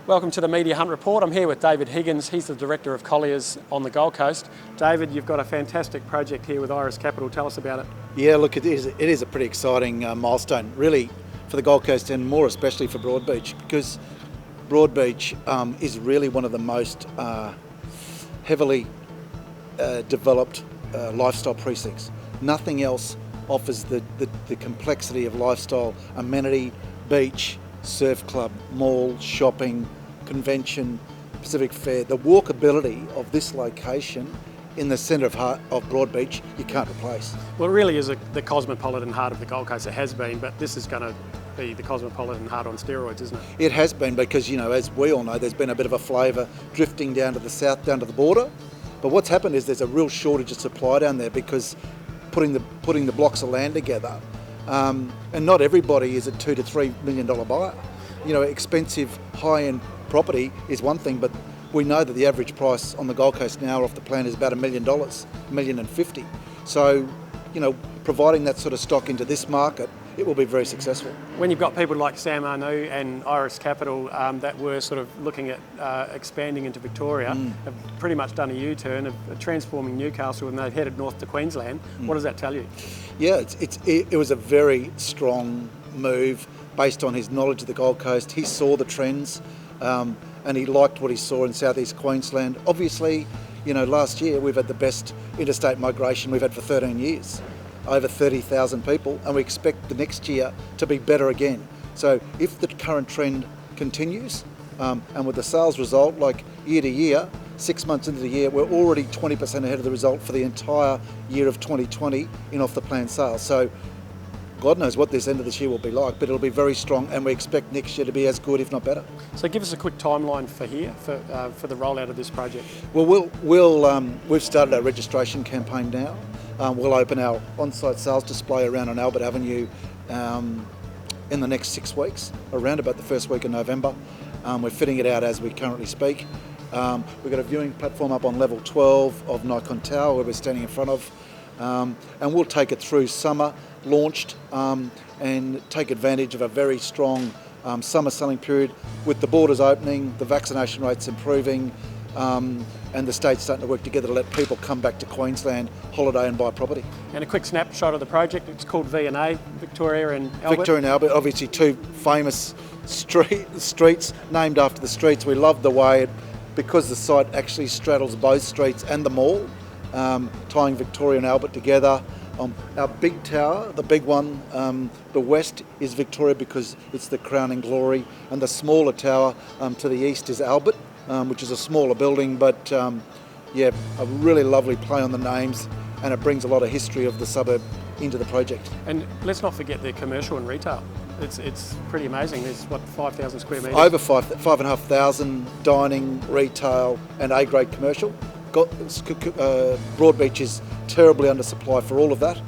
Welcome to the Media Hunt Report. I'm here with David Higgins. He's the Director of Colliers on the Gold Coast. David, you've got a fantastic project here with Iris Capital. Tell us about it. Yeah, look, it is a pretty exciting milestone, really, for the Gold Coast and more especially for Broadbeach, because Broadbeach is really one of the most heavily developed lifestyle precincts. Nothing else offers the complexity of lifestyle, amenity, beach, surf club, mall, shopping, convention, Pacific Fair. The walkability of this location in the centre of Broadbeach, you can't replace. Well, it really is the cosmopolitan heart of the Gold Coast. It has been, but this is going to be the cosmopolitan heart on steroids, isn't it? It has been because, as we all know, there's been a bit of a flavour drifting down to the south, down to the border. But what's happened is there's a real shortage of supply down there because putting the blocks of land together, and not everybody is a $2 to $3 million buyer. Expensive high-end property is one thing, but we know that the average price on the Gold Coast now off the plan is about $1 million, $1,050,000. So, providing that sort of stock into this market, it will be very successful. When you've got people like Sam Arnaout and Iris Capital that were sort of looking at expanding into Victoria, have pretty much done a U-turn of transforming Newcastle, and they've headed north to Queensland. What does that tell you? Yeah, it was a very strong move based on his knowledge of the Gold Coast. He saw the trends and he liked what he saw in southeast Queensland. Obviously, last year we've had the best interstate migration we've had for 13 years. Over 30,000 people, and we expect the next year to be better again. So if the current trend continues, and with the sales result, like year to year, 6 months into the year, we're already 20% ahead of the result for the entire year of 2020 in off the plan sales. So God knows what this end of this year will be like, but it'll be very strong, and we expect next year to be as good, if not better. So give us a quick timeline for the rollout of this project. Well, we've started our registration campaign now. We'll open our on-site sales display around on Albert Avenue in the next 6 weeks, around about the first week of November. We're fitting it out as we currently speak. We've got a viewing platform up on level 12 of Nikon Tower where we're standing in front of, and we'll take it through summer, launched, and take advantage of a very strong summer selling period with the borders opening, the vaccination rates improving, and the states starting to work together to let people come back to Queensland, holiday and buy property. And a quick snapshot of the project. It's called V&A, Victoria and Albert. Victoria and Albert, obviously two famous streets named after the streets. We love the way because the site actually straddles both streets and the mall, tying Victoria and Albert together. Our big tower, the big one, the west is Victoria because it's the crowning glory, and the smaller tower to the east is Albert, which is a smaller building, but a really lovely play on the names, and it brings a lot of history of the suburb into the project. And let's not forget the commercial and retail. It's pretty amazing. There's 5,000 square metres? Over 5,500 dining, retail and A-grade commercial. Broadbeach is terribly undersupplied for all of that.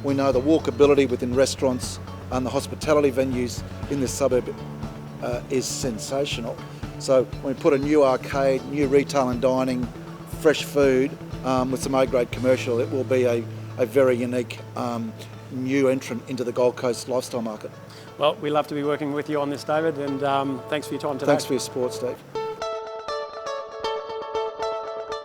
We know the walkability within restaurants and the hospitality venues in this suburb is sensational. So when we put a new arcade, new retail and dining, fresh food with some A-grade commercial, it will be a very unique new entrant into the Gold Coast lifestyle market. Well, we love to be working with you on this, David, and thanks for your time today. Thanks for your support, Steve.